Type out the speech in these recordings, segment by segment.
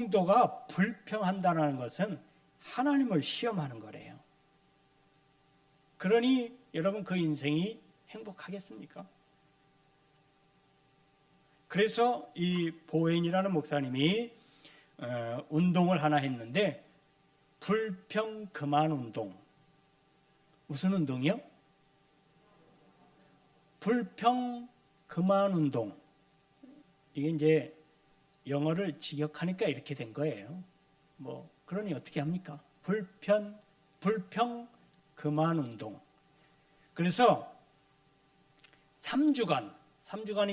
행동도가 불평한다는 것은 하나님을 시험하는 거래요. 그러니 여러분 그 인생이 행복하겠습니까? 그래서 이 보웬이라는 목사님이 운동을 하나 했는데 불평 그만 운동. 무슨 운동이요? 불평 그만 운동. 이게 이제 영어를 직역하니까 이렇게 된 거예요. 그러니 어떻게 합니까? 불평 그만 운동. 그래서 3주간이면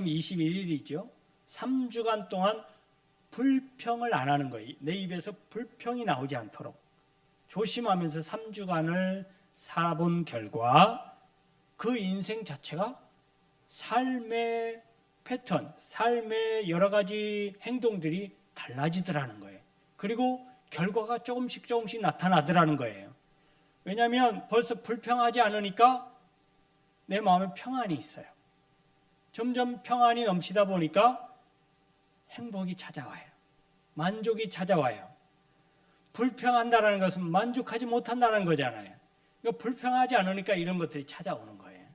21일이죠. 3주간 동안 불평을 안 하는 거예요. 내 입에서 불평이 나오지 않도록 조심하면서 3주간을 살아본 결과 그 인생 자체가 삶의 패턴, 삶의 여러 가지 행동들이 달라지더라는 거예요. 그리고 결과가 조금씩 나타나더라는 거예요. 왜냐하면 벌써 불평하지 않으니까 내 마음에 평안이 있어요. 점점 평안이 넘치다 보니까 행복이 찾아와요. 만족이 찾아와요. 불평한다는 것은 만족하지 못한다는 거잖아요. 그러니까 불평하지 않으니까 이런 것들이 찾아오는 거예요.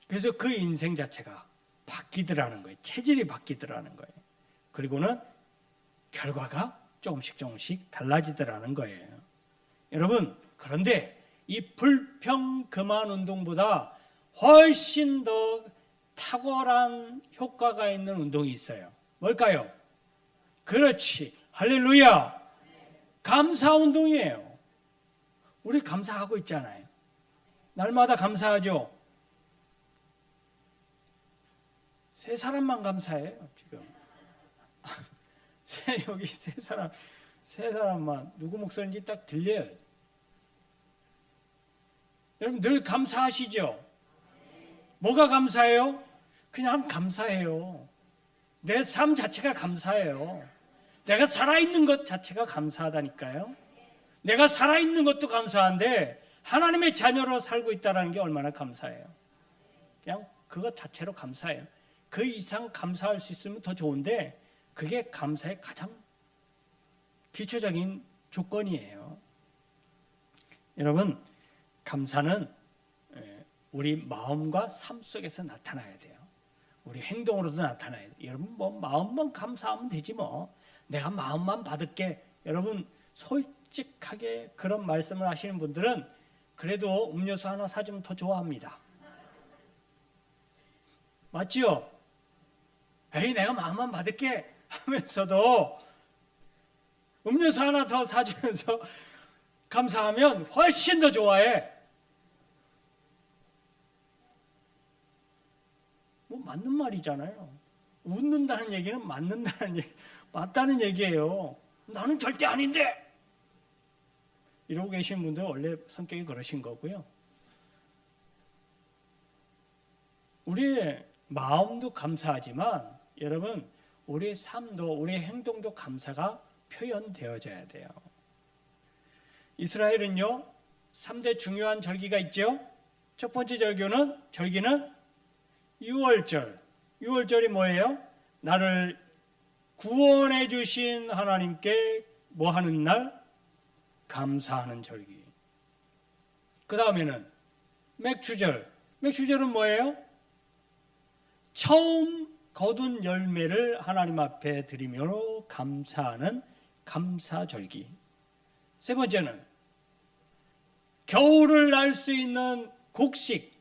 그래서 그 인생 자체가 바뀌더라는 거예요. 체질이 바뀌더라는 거예요. 그리고는 결과가 조금씩 달라지더라는 거예요. 여러분, 그런데 이 불평 그만 운동보다 훨씬 더 탁월한 효과가 있는 운동이 있어요. 뭘까요? 그렇지. 할렐루야. 감사 운동이에요. 우리 감사하고 있잖아요. 날마다 감사하죠. 세 사람만 감사해요, 지금. 여기 세 사람만 누구 목소리인지 딱 들려요. 여러분 늘 감사하시죠? 뭐가 감사해요? 그냥 감사해요. 내 삶 자체가 감사해요. 내가 살아있는 것 자체가 감사하다니까요. 내가 살아있는 것도 감사한데 하나님의 자녀로 살고 있다는 게 얼마나 감사해요. 그냥 그것 자체로 감사해요. 그 이상 감사할 수 있으면 더 좋은데 그게 감사의 가장 기초적인 조건이에요. 여러분, 감사는 우리 마음과 삶 속에서 나타나야 돼요. 우리 행동으로도 나타나야 돼요. 여러분 마음만 감사하면 되지 뭐. 내가 마음만 받을게. 여러분 솔직하게 그런 말씀을 하시는 분들은 그래도 음료수 하나 사주면 더 좋아합니다. 맞지요? 에이 내가 마음만 받을게 하면서도 음료수 하나 더 사주면서 감사하면 훨씬 더 좋아해. 맞는 말이잖아요. 웃는다는 얘기는 맞다는 얘기예요. 나는 절대 아닌데 이러고 계신 분들 원래 성격이 그러신 거고요. 우리의 마음도 감사하지만 여러분 우리의 삶도 우리의 행동도 감사가 표현되어져야 돼요. 이스라엘은요 3대 중요한 절기가 있죠. 첫 번째 절기는 유월절. 유월절이 뭐예요? 나를 구원해 주신 하나님께 뭐 하는 날? 감사하는 절기. 그 다음에는 맥추절. 맥추절은 뭐예요? 처음 거둔 열매를 하나님 앞에 드리며 감사하는 감사절기. 세 번째는 겨울을 날 수 있는 곡식.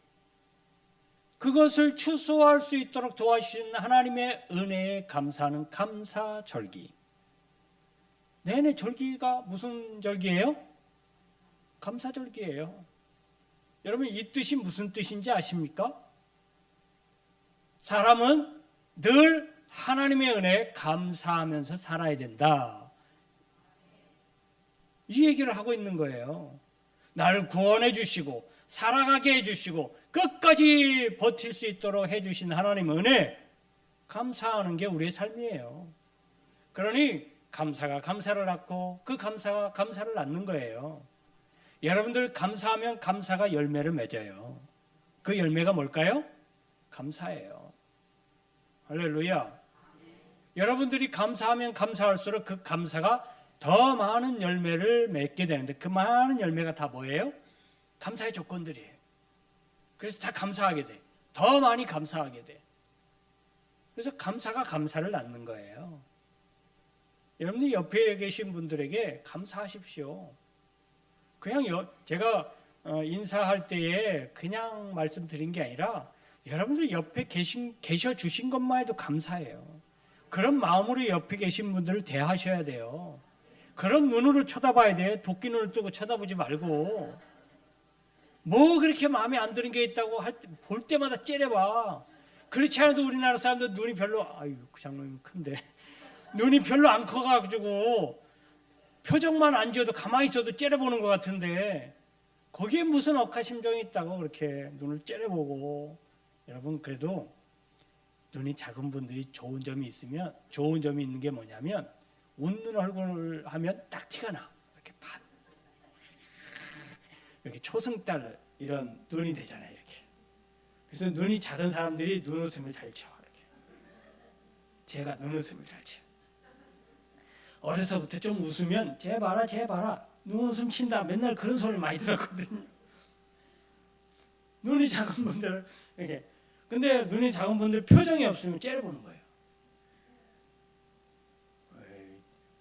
그것을 추수할 수 있도록 도와주신 하나님의 은혜에 감사하는 감사절기. 내내 절기가 무슨 절기예요? 감사절기예요. 여러분 이 뜻이 무슨 뜻인지 아십니까? 사람은 늘 하나님의 은혜에 감사하면서 살아야 된다. 이 얘기를 하고 있는 거예요. 나를 구원해 주시고 살아가게 해주시고 끝까지 버틸 수 있도록 해주신 하나님의 은혜 감사하는 게 우리의 삶이에요. 그러니 감사가 감사를 낳고 그 감사가 감사를 낳는 거예요. 여러분들 감사하면 감사가 열매를 맺어요. 그 열매가 뭘까요? 감사예요. 할렐루야. 여러분들이 감사하면 감사할수록 그 감사가 더 많은 열매를 맺게 되는데 그 많은 열매가 다 뭐예요? 감사의 조건들이에요. 그래서 다 감사하게 돼. 더 많이 감사하게 돼. 그래서 감사가 감사를 낳는 거예요. 여러분들 옆에 계신 분들에게 감사하십시오. 그냥 제가 인사할 때에 그냥 말씀드린 게 아니라 여러분들 옆에 계셔 주신 것만 해도 감사해요. 그런 마음으로 옆에 계신 분들을 대하셔야 돼요. 그런 눈으로 쳐다봐야 돼. 도끼 눈을 뜨고 쳐다보지 말고. 뭐 그렇게 마음에 안 드는 게 있다고 볼 때마다 째려봐. 그렇지 않아도 우리나라 사람들 눈이 별로, 아유 그 장로님 큰데 눈이 별로 안 커가지고 표정만 안 지어도 가만히 있어도 째려보는 것 같은데 거기에 무슨 억하심정이 있다고 그렇게 눈을 째려보고. 여러분 그래도 눈이 작은 분들이 좋은 점이 있는 게 뭐냐면 웃는 얼굴을 하면 딱 티가 나. 이렇게 초승달 이런 눈이 되잖아요. 이렇게. 그래서 눈이 작은 사람들이 눈웃음을 잘 쳐. 이렇게. 제가 눈웃음을 잘 쳐. 어려서부터 좀 웃으면 쟤 봐라 눈웃음 친다. 맨날 그런 소리를 많이 들었거든요. 눈이 작은 분들 이렇게. 근데 눈이 작은 분들 표정이 없으면 째려보는 거예요.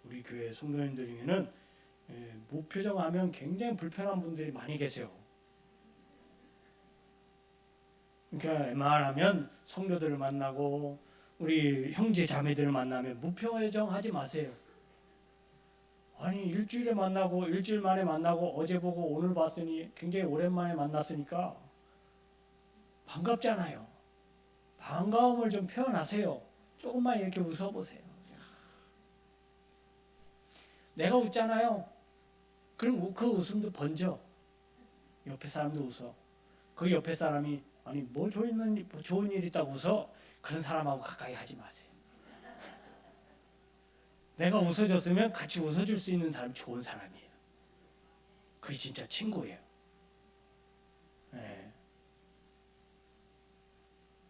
우리 교회 성도님들 중에는 무표정하면 굉장히 불편한 분들이 많이 계세요. 그러니까 웬만하면 성도들을 만나고 우리 형제 자매들을 만나면 무표정하지 마세요. 아니 일주일 만에 만나고 어제 보고 오늘 봤으니 굉장히 오랜만에 만났으니까 반갑잖아요. 반가움을 좀 표현하세요. 조금만 이렇게 웃어보세요. 내가 웃잖아요. 그럼 그 웃음도 번져. 옆에 사람도 웃어. 그 옆에 사람이 아니 뭐 좋은 일 있다고 웃어? 그런 사람하고 가까이 하지 마세요. 내가 웃어줬으면 같이 웃어줄 수 있는 사람이 좋은 사람이에요. 그게 진짜 친구예요. 네.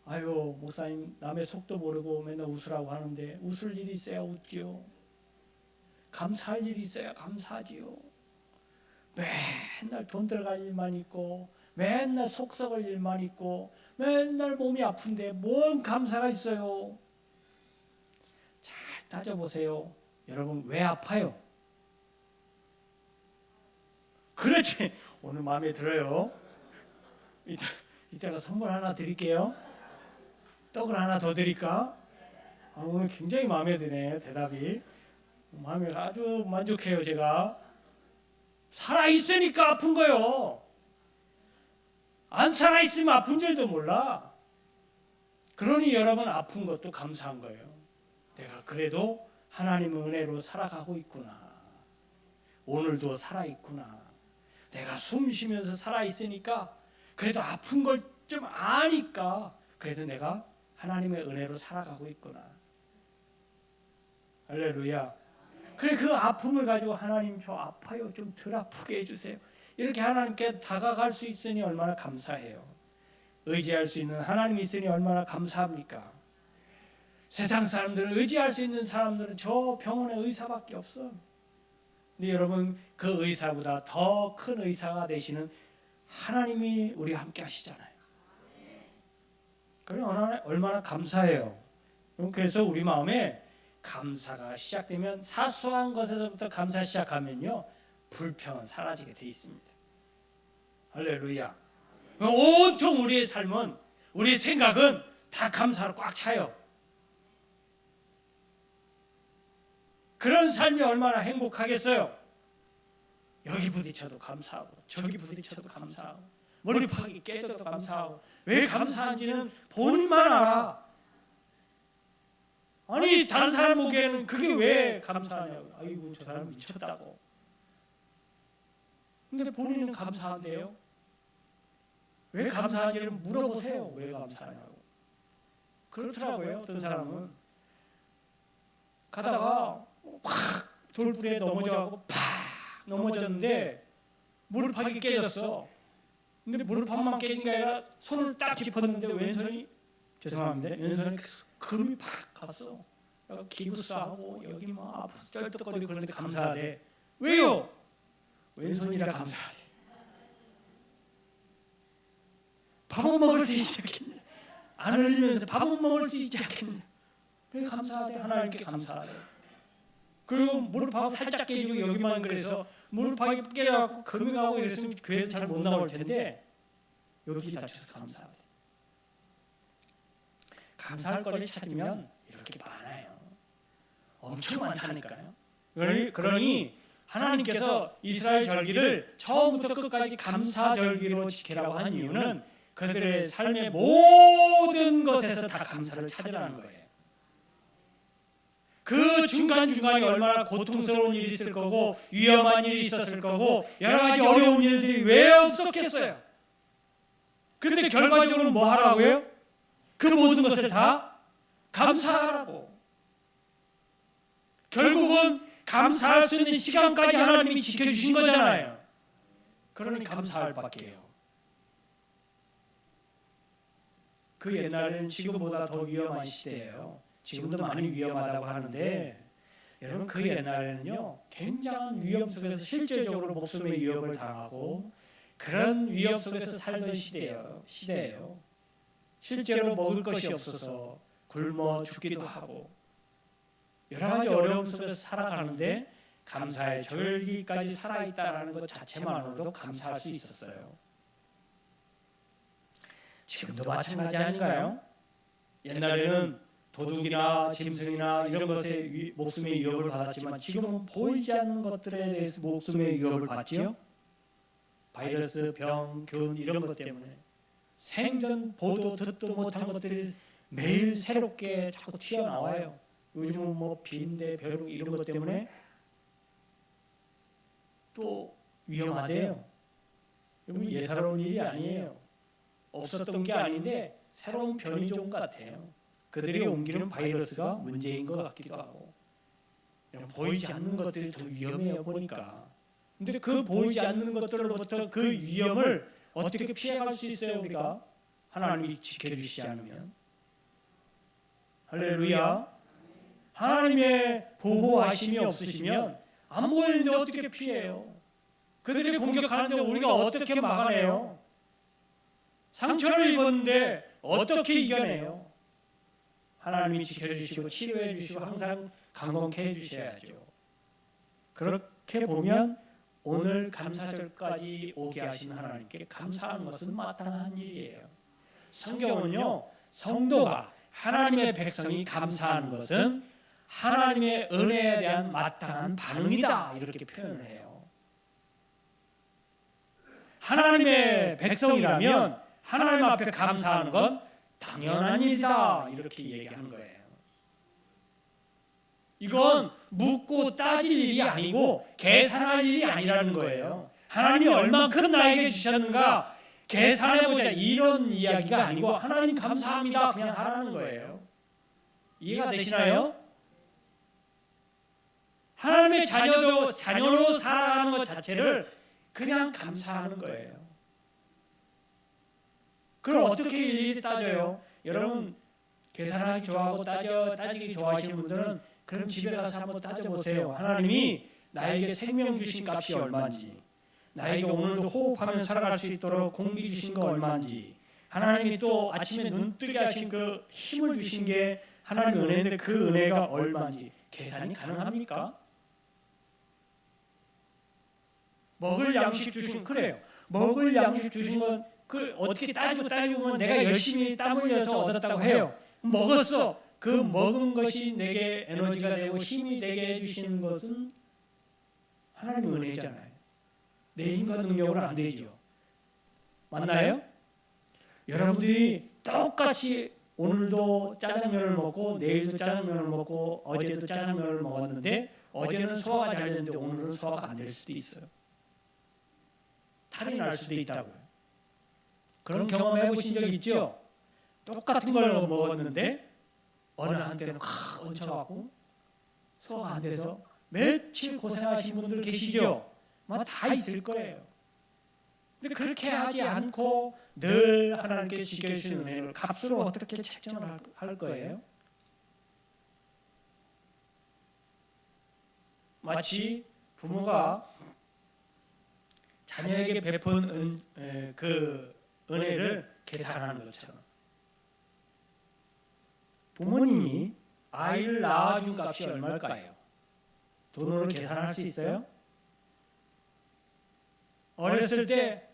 아유 목사님 남의 속도 모르고 맨날 웃으라고 하는데 웃을 일이 있어야 웃지요. 감사할 일이 있어야 감사하지요. 맨날 돈 들어갈 일만 있고 맨날 속 썩을 일만 있고 맨날 몸이 아픈데 뭔 감사가 있어요. 잘 따져보세요. 여러분 왜 아파요? 그렇지. 오늘 마음에 들어요. 이따가 선물 하나 드릴게요. 떡을 하나 더 드릴까? 오늘 굉장히 마음에 드네. 대답이. 마음에 아주 만족해요. 제가. 살아있으니까 아픈 거예요. 안 살아있으면 아픈 줄도 몰라. 그러니 여러분 아픈 것도 감사한 거예요. 내가 그래도 하나님의 은혜로 살아가고 있구나. 오늘도 살아있구나. 내가 숨 쉬면서 살아있으니까 그래도 아픈 걸 좀 아니까 그래도 내가 하나님의 은혜로 살아가고 있구나. 할렐루야. 그래 그 아픔을 가지고 하나님 저 아파요. 좀 덜 아프게 해주세요. 이렇게 하나님께 다가갈 수 있으니 얼마나 감사해요. 의지할 수 있는 하나님이 있으니 얼마나 감사합니까? 세상 사람들은 의지할 수 있는 사람들은 저 병원의 의사밖에 없어. 근데 여러분 그 의사보다 더 큰 의사가 되시는 하나님이 우리와 함께 하시잖아요. 그래 얼마나 감사해요. 그래서 우리 마음에 감사가 시작되면 사소한 것에서부터 감사 시작하면요 불평은 사라지게 돼 있습니다. 할렐루야. 온통 우리의 삶은 우리의 생각은 다 감사로 꽉 차요. 그런 삶이 얼마나 행복하겠어요. 여기 부딪혀도 감사하고 저기 부딪혀도 감사하고 머리팍이 깨져도 감사하고 왜 감사한지는 본인만 알아. 아니 다른 사람 보기에는 그게 왜 감사하냐고. 아이고 저 사람 미쳤다고. 근데 본인은 감사한데요. 왜 감사한지를 물어보세요. 왜 감사하냐고. 그렇더라고요. 어떤 사람은 가다가 확 돌부리에 넘어져가고 팍 넘어졌는데 무릎팍이 깨졌어. 근데 무릎팍만 깨진 게 아니라 손을 딱 짚었는데 왼손이 죄송합니다. 왼손이 금이 팍 갔어. 기부스하고 여기 뭐 아파서 쩔떡거리고 그러는데 감사하대. 왜요? 왼손이라 감사하대. 밥은 먹을 수 있지 않겠냐? 안 흘리면서 밥은 먹을 수 있지 않겠냐? 그래 감사하대. 하나님께 감사하대. 그리고 무릎하고 살짝 깨지고 여기만 그래서 무릎하고 깨갖고 금액하고 이랬으면 교회도 잘 못 나올 텐데 여기 다쳐서 감사하대. 감사할 거리 찾으면 이렇게 많아요. 엄청 많다니까요. 그러니 하나님께서 이스라엘 절기를 처음부터 끝까지 감사절기로 지키라고 한 이유는 그들의 삶의 모든 것에서 다 감사를 찾으라는 거예요. 그 중간중간에 얼마나 고통스러운 일이 있을 거고 위험한 일이 있었을 거고 여러 가지 어려운 일들이 왜 없었겠어요. 그런데 결과적으로 뭐 하라고요? 그 모든 것을 다 감사하라고. 결국은 감사할 수 있는 시간까지 하나님이 지켜주신 거잖아요. 그러니 감사할 밖에요. 그 옛날에는 지금보다 더 위험한 시대예요. 지금도 많이 위험하다고 하는데 여러분 그 옛날에는요 굉장한 위험 속에서 실제적으로 목숨의 위협을 당하고 그런 위협 속에서 살던 시대예요. 실제로 먹을 것이 없어서 굶어 죽기도 하고 여러 가지 어려움 속에서 살아가는데 감사의 절기까지 살아있다라는 것 자체만으로도 감사할 수 있었어요. 지금도 마찬가지 아닌가요? 옛날에는 도둑이나 짐승이나 이런 것에 목숨의 위협을 받았지만 지금은 보이지 않는 것들에 대해서 목숨의 위협을 받지요. 바이러스, 병, 균 이런 것 때문에 생전 보도 듣도 못한 것들이 매일 새롭게 자꾸 튀어나와요. 요즘은 뭐 빈대, 벼룩 이런 것 때문에 또 위험하대요. 여러분 예사로운 일이 아니에요. 없었던 게 아닌데 새로운 변이종 같아요. 그들이 옮기는 바이러스가 문제인 것 같기도 하고 보이지 않는 것들이 더 위험해요 보니까. 근데 그 보이지 않는 것들로부터 그 위험을 어떻게 피해갈 수 있어요 우리가? 하나님이 지켜주시지 않으면. 할렐루야. 하나님의 보호하심이 없으시면 안 보이는데 어떻게 피해요? 그들이 공격하는데 우리가 어떻게 막아내요? 상처를 입었는데 어떻게 이겨내요? 하나님이 지켜주시고 치료해 주시고 항상 강건케 해주셔야죠. 그렇게 보면 오늘 감사절까지 오게 하신 하나님께 감사하는 것은 마땅한 일이에요. 성경은요 성도가 하나님의 백성이 감사하는 것은 하나님의 은혜에 대한 마땅한 반응이다 이렇게 표현을 해요. 하나님의 백성이라면 하나님 앞에 감사하는 건 당연한 일이다 이렇게 얘기하는 거예요. 이건 묻고 따질 일이 아니고 계산할 일이 아니라는 거예요. 하나님이 얼만큼 나에게 주셨는가 계산해보자 이런 이야기가 아니고 하나님 감사합니다 그냥 하라는 거예요. 이해가 되시나요? 하나님의 자녀로 살아가는 것 자체를 그냥 감사하는 거예요. 그럼 어떻게 일일이 따져요? 여러분 계산하기 좋아하고 따지기 좋아하시는 분들은 그럼 집에 가서 한번 따져보세요. 하나님이 나에게 생명 주신 값이 얼마인지, 나에게 오늘도 호흡하면서 살아갈 수 있도록 공기 주신 거 얼마인지, 하나님이 또 아침에 눈 뜨게 하신 그 힘을 주신 게 하나님 은혜인데 그 은혜가 얼마인지 계산이 가능합니까? 먹을 양식 주신 그래요. 먹을 양식 주신 건 그 어떻게 따지고 내가 열심히 땀 흘려서 얻었다고 해요. 먹었어. 그 먹은 것이 내게 에너지가 되고 힘이 되게 해주시는 것은 하나님 은혜잖아요. 내 힘과 능력으로 안 되죠. 맞나요? 여러분들이 똑같이 오늘도 짜장면을 먹고 내일도 짜장면을 먹고 어제도 짜장면을 먹었는데 어제는 소화가 잘 됐는데 오늘은 소화가 안 될 수도 있어요. 탈이 날 수도 있다고요. 그런 경험 해보신 적 있죠? 똑같은 걸 먹었는데 어느 한때는 확 얹혀갖고 소화가 안 돼서 며칠 고생하신 분들 계시죠? 다 있을 거예요. 근데 그렇게 하지 않고 늘 하나님께 지켜주시는 은혜를 값으로 어떻게 책정을 할 거예요? 마치 부모가 자녀에게 베푼 그 은혜를 계산하는 것처럼 부모님이 아이를 낳아준 값이 얼마일까요? 돈으로 계산할 수 있어요? 어렸을 때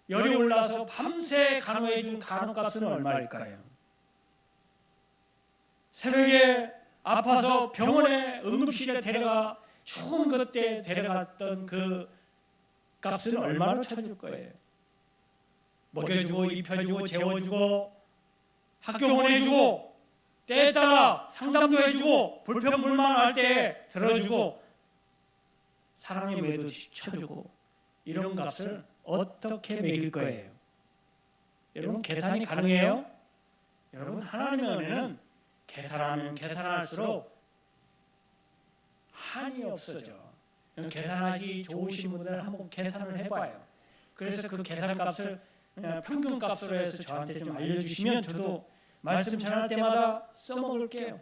열이 올라서 밤새 간호해준 간호값은 얼마일까요? 새벽에 아파서 병원에 응급실에 데려가 추운 그때 데려갔던 그 값은 얼마로 쳐줄 거예요? 먹여주고 입혀주고 재워주고 학교 보내주고 때에 따라 상담도 해주고 불평불만할 때 들어주고 사랑의 매도 쳐주고 이런 값을 어떻게 매길 거예요? 여러분 계산이 가능해요? 여러분 하나님의 은혜는 계산하면 계산할수록 한이 없어져. 계산하기 좋으신 분들 한번 계산을 해봐요. 그래서 그 계산값을 평균값으로 해서 저한테 좀 알려주시면 저도 말씀 전할 때마다 써먹을게요.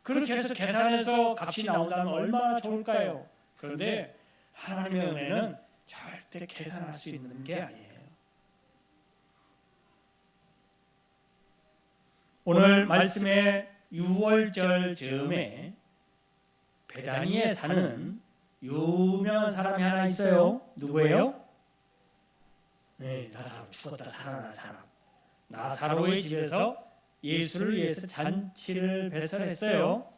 그렇게 해서 계산해서 값이 나온다면 얼마나 좋을까요? 그런데 하나님의 은혜는 절대 계산할 수 있는 게 아니에요. 오늘 말씀의 6월절 즈음에 베다니에 사는 유명한 사람이 하나 있어요. 누구예요? 네, 나사로 죽었다 살아난 사람. 나사로의 집에서 예수를 위해서 잔치를 배설했어요.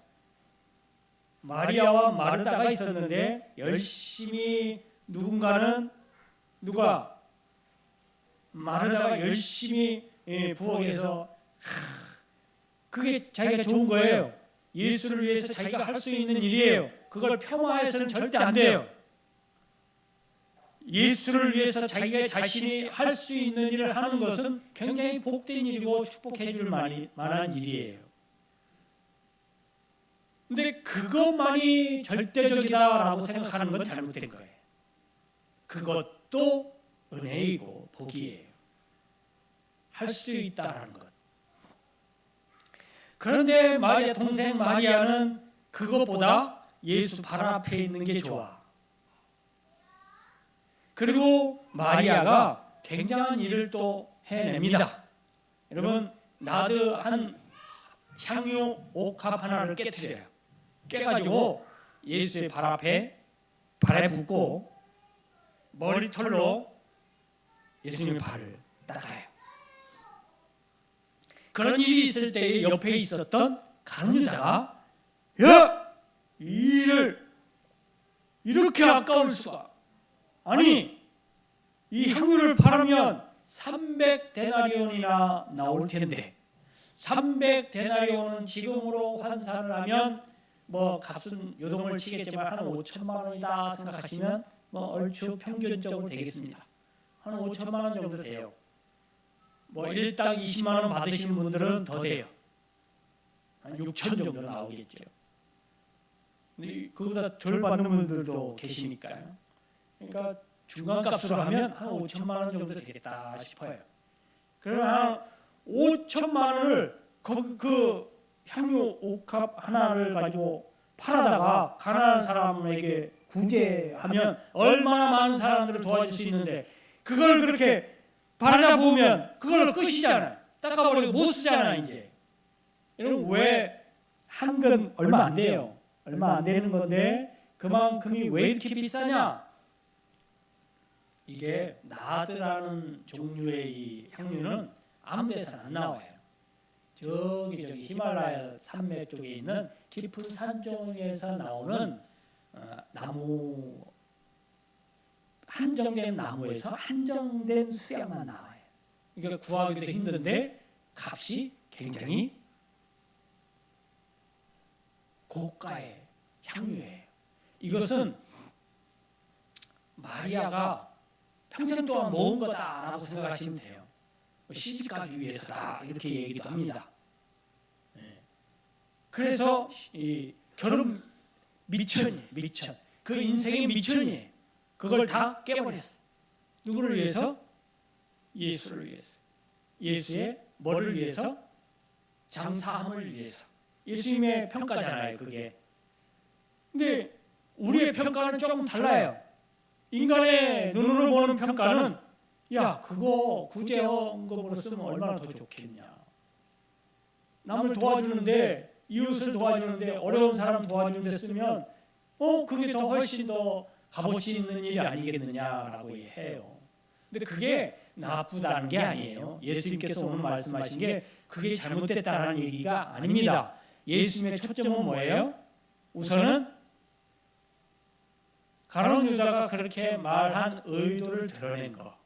마리아와 마르다가 있었는데 열심히 마르다가 열심히 부엌에서 그게 자기가 좋은 거예요. 예수를 위해서 자기가 할 수 있는 일이에요. 그걸 폄하해서는 절대 안 돼요. 예수를 위해서 자기가 자신이 할 수 있는 일을 하는 것은 굉장히 복된 일이고 축복해 줄 만한 일이에요. 근데 그것만이 절대적이다라고 생각하는 건 잘못된 거예요. 그것도 은혜이고 복이에요. 할 수 있다라는 것. 그런데 마리아 동생 마리아는 그것보다 예수 발 앞에 있는 게 좋아. 그리고 마리아가 굉장한 일을 또 해냅니다. 여러분 나드 한 향유 옥합 하나를 깨트려요. 깨가지고 예수의 발에 붓고 머리털로 예수님의 발을 닦아요. 그런 일이 있을 때 옆에 있었던 가룟유다가 야! 이 일을 이렇게 아까울 수가. 아니 이 향유를 바르면 300데나리온이나 나올 텐데 300데나리온은 지금으로 환산을 하면 뭐 값은 요동을 치겠지만 한 5천만 원이다 생각하시면 뭐 얼추 평균적으로 되겠습니다. 한 5천만 원 정도 돼요. 뭐 1당 20만 원 받으시는 분들은 더 돼요. 한 6천 정도 나오겠죠. 근데 그거보다 덜 받는 분들도 계시니까요. 그러니까 중간값으로 하면 한 5천만 원 정도 되겠다 싶어요. 그러면 한 5천만 원을 그 향유 옥합 하나를 가지고 팔아다가 가난한 사람에게 구제하면 얼마나 많은 사람들을 도와줄 수 있는데 그걸 그렇게 바르다 보면 그걸로 끝이잖아요. 닦아버리고 못 쓰잖아요 이제. 여러분 왜 한 건 얼마 안 돼요. 얼마 안 되는 건데 그만큼이 왜 이렇게 비싸냐? 이게 나드라는 종류의 이 향유는 아무 데서나 안 나와요. 저기 히말라야 산맥 쪽에 있는 깊은 산중에서 나오는 나무 한정된 나무에서 한정된 수양만 나와요. 그러니까 구하기도 힘든데 값이 굉장히 고가의 향유예요. 이것은 마리아가 평생 동안 모은 거다라고 생각하시면 돼요. 시집가기 위해서다 이렇게 얘기도 합니다. 그래서 이 결혼 미천 그 인생의 미천이에요. 그걸 다 깨버렸어. 누구를 위해서? 예수를 위해서. 예수의 뭐를 위해서? 장사함을 위해서. 예수님의 평가잖아요, 그게. 근데 우리의 평가는 조금 달라요. 인간의 눈으로 보는 평가는 야, 그거 구제한 거로 쓰면 얼마나 더 좋겠냐. 남을 도와주는데, 이웃을 도와주는데, 어려운 사람 도와주는 데 쓰면 그게 더 훨씬 더 값어치 있는 일이 아니겠느냐라고 해요. 근데 그게 나쁘다는 게 아니에요. 예수님께서 오늘 말씀하신 게 그게 잘못됐다는 얘기가 아닙니다. 예수님의 초점은 뭐예요? 우선은 가룟 유다가 그렇게 말한 의도를 드러낸 거.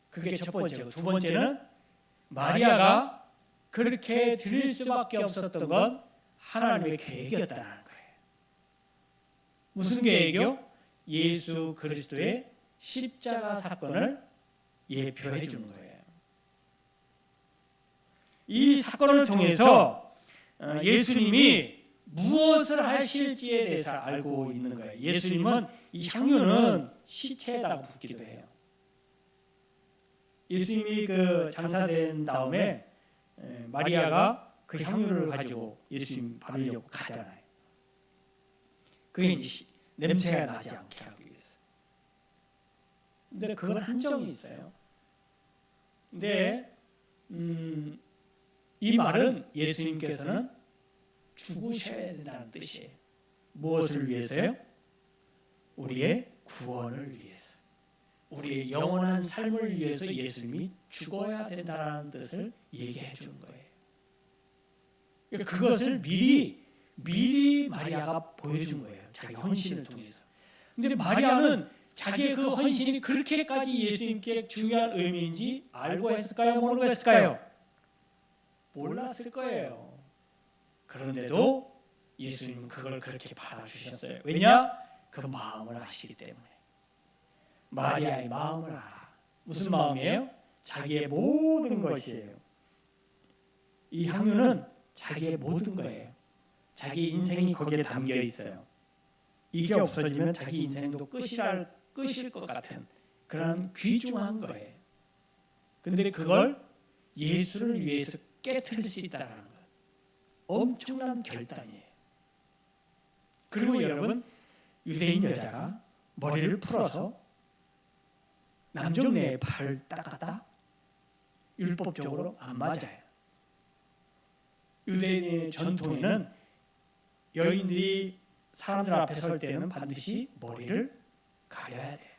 그게 첫 번째고, 두 번째는 마리아가 그렇게 드릴 수밖에 없었던 건 하나님의 계획이었다는 거예요. 무슨 계획이요? 예수 그리스도의 십자가 사건을 예표해 주는 거예요. 이 사건을 통해서 예수님이 무엇을 하실지에 대해서 알고 있는 거예요. 예수님은 이 향유는 시체에다가 붓기도 해요. 예수님이 그 장사된 다음에 마리아가 그 향유를 가지고 예수님 바르려고 가잖아요. 그게 냄새가 나지 않게 하기 위해서. 근데 그건 한정이 있어요. 근데 이 말은 예수님께서는 죽으셔야 된다는 뜻이에요. 무엇을 위해서요? 우리의 구원을 위해서. 우리의 영원한 삶을 위해서 예수님이 죽어야 된다는 뜻을 얘기해 주는 거예요. 그러니까 그것을 미리 마리아가 보여준 거예요. 자기 헌신을 통해서. 근데 마리아는 자기의 그 헌신이 그렇게까지 예수님께 중요한 의미인지 알고 했을까요? 모르고 했을까요? 몰랐을 거예요. 그런데도 예수님은 그걸 그렇게 받아주셨어요. 왜냐? 그 마음을 아시기 때문에. 마리아의 마음을 알아. 무슨 마음이에요? 자기의 모든 것이에요. 이 향유는 자기의 모든 거예요. 자기 인생이 거기에 담겨 있어요. 이게 없어지면 자기 인생도 끝일 것 같은 그런 귀중한 거예요. 근데 그걸 예수를 위해서 깨트릴 수 있다는 것, 엄청난 결단이에요. 그리고 여러분, 유대인 여자가 머리를 풀어서 남정네의 발을 닦았다? 율법적으로 안 맞아요. 유대인의 전통에는 여인들이 사람들 앞에 설 때는 반드시 머리를 가려야 돼요.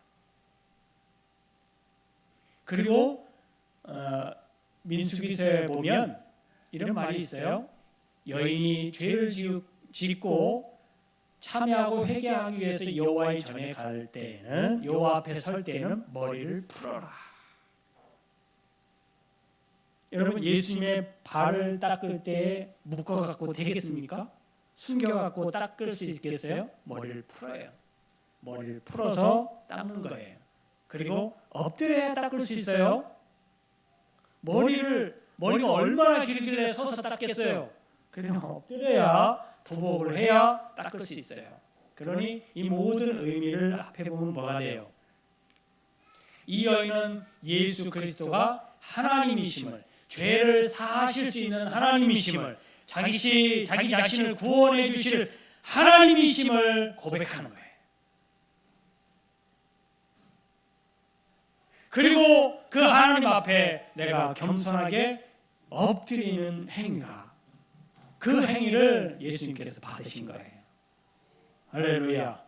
그리고 민수기서에 보면 이런 말이 있어요. 여인이 죄를 짓고 참여하고 회개하기 위해서 여호와의 전에 갈 때에는, 여호와 앞에 설 때에는 머리를 풀어라. 여러분, 예수님의 발을 닦을 때 묶어갖고 되겠습니까? 숨겨갖고 닦을 수 있겠어요? 머리를 풀어요. 머리를 풀어서 닦는 거예요. 그리고 엎드려야 닦을 수 있어요. 머리가 얼마나 길길래 서서 닦겠어요? 그냥 엎드려야, 부복을 해야 닦을 수 있어요. 그러니 이 모든 의미를 앞에 보면 뭐가 돼요? 이 여인은 예수 그리스도가 하나님이심을, 죄를 사하실 수 있는 하나님이심을, 자기 자신을 구원해 주실 하나님이심을 고백하는 거예요. 그리고 그 하나님 앞에 내가 겸손하게 엎드리는 행위가, 그 행위를 예수님께서 받으신 거예요. 할렐루야.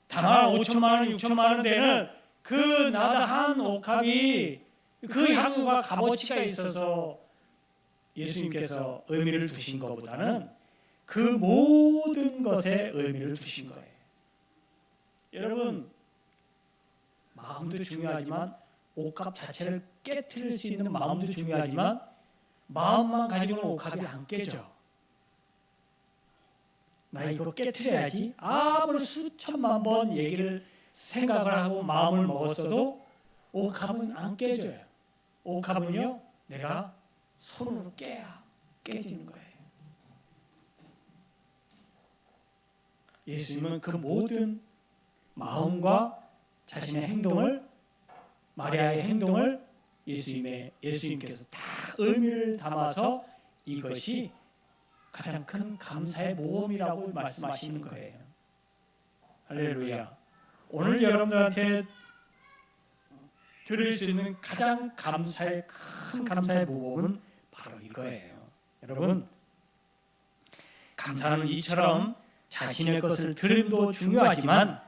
다만 5천만 원, 6천만 원 되는 그 나다한 옥합이, 그 향유가 값어치가 있어서 예수님께서 의미를 두신 것보다는 그 모든 것에 의미를 두신 거예요. 여러분, 마음도 중요하지만 옥합 자체를 깨트릴 수 있는 마음도 중요하지만 마음만 가지고는 옥합이 안 깨져. 나 이거 깨트려야지. 아무리 수천만 번 생각을 하고 마음을 먹었어도 옥합은 안 깨져요. 옥합은요, 내가 손으로 깨야 깨지는 거예요. 예수님은 그 모든 마음과 자신의 행동을, 마리아의 행동을 예수님께서 다 의미를 담아서 이것이 가장 큰 감사의 모험이라고 말씀하시는 거예요. 할렐루야. 오늘 여러분들한테 드릴 수 있는 가장 큰 감사의 모범은 바로 이거예요. 여러분, 감사는 이처럼 자신의 것을 드림도 중요하지만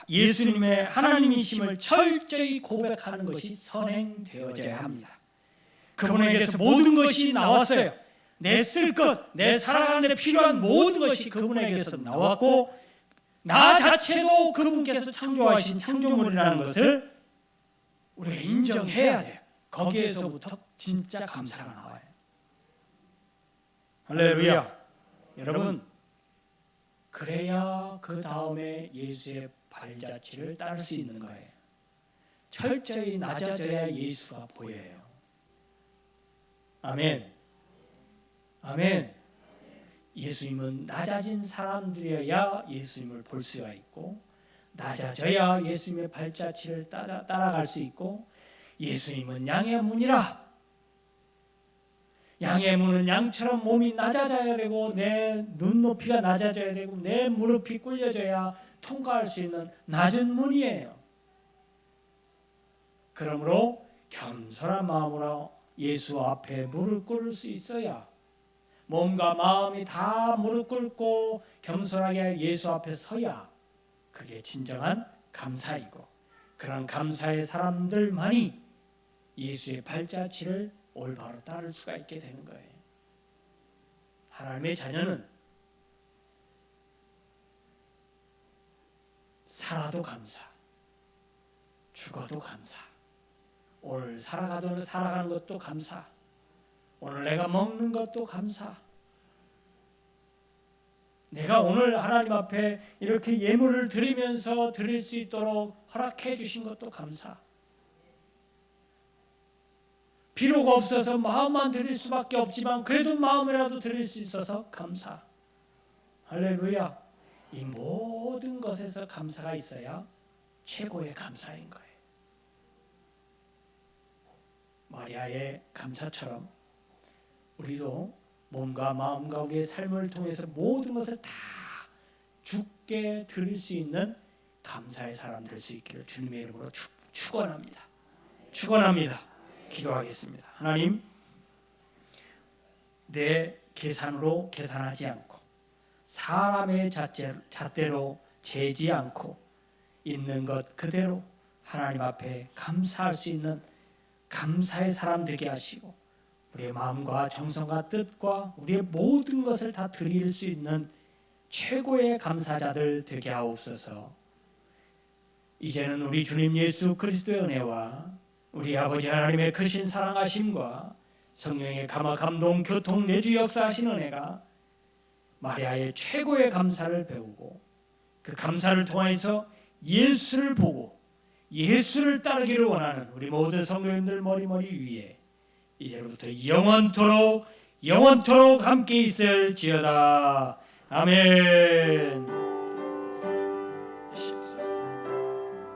예수님의 하나님이심을 철저히 고백하는 것이 선행되어져야 합니다. 그분에게서 모든 것이 나왔어요. 내 쓸 것, 내 살아가는 데 필요한 모든 것이 그분에게서 나왔고 나 자체도 그분께서 창조하신 창조물이라는 것을 우리가 인정해야 돼요. 거기에서부터 진짜 감사가 나와요. 할렐루야. 여러분, 그래야 그 다음에 예수의 발자취를 따를 수 있는 거예요. 철저히 낮아져야 예수가 보여요. 아멘. 아멘. 예수님은 낮아진 사람들이어야 예수님을 볼 수가 있고 낮아져야 예수님의 발자취를 따라갈 수 있고 예수님은 양의 문이라. 양의 문은 양처럼 몸이 낮아져야 되고 내 눈높이가 낮아져야 되고 내 무릎이 꿇려져야 통과할 수 있는 낮은 문이에요. 그러므로 겸손한 마음으로 예수 앞에 무릎 꿇을 수 있어야 몸과 마음이 다 무릎 꿇고 겸손하게 예수 앞에 서야 그게 진정한 감사이고 그런 감사의 사람들만이 예수의 발자취를 올바로 따를 수가 있게 되는 거예요. 하나님의 자녀는 살아도 감사, 죽어도 감사, 오늘 살아가는 것도 감사, 오늘 내가 먹는 것도 감사, 내가 오늘 하나님 앞에 이렇게 예물을 드리면서 드릴 수 있도록 허락해 주신 것도 감사. 필요가 없어서 마음만 드릴 수밖에 없지만 그래도 마음이라도 드릴 수 있어서 감사. 할렐루야. 이 모든 것에서 감사가 있어야 최고의 감사인 거예요. 마리아의 감사처럼 우리도 몸과 마음과 우리의 삶을 통해서 모든 것을 다 주께 드릴 수 있는 감사의 사람 될 수 있기를 주님의 이름으로 축원합니다. 축원합니다. 기도하겠습니다. 하나님, 내 계산으로 계산하지 않고 사람의 잣대로 재지 않고 있는 것 그대로 하나님 앞에 감사할 수 있는 감사의 사람 되게 하시고 우리의 마음과 정성과 뜻과 우리의 모든 것을 다 드릴 수 있는 최고의 감사자들 되게 하옵소서. 이제는 우리 주님 예수 그리스도의 은혜와 우리 아버지 하나님의 크신 사랑하심과 성령의 감화 감동 교통 내주 역사하신 은혜가 마리아의 최고의 감사를 배우고 그 감사를 통해서 예수를 보고 예수를 따르기를 원하는 우리 모든 성도님들 머리머리 위에 이제부터 영원토록 함께 있을지어다. 아멘.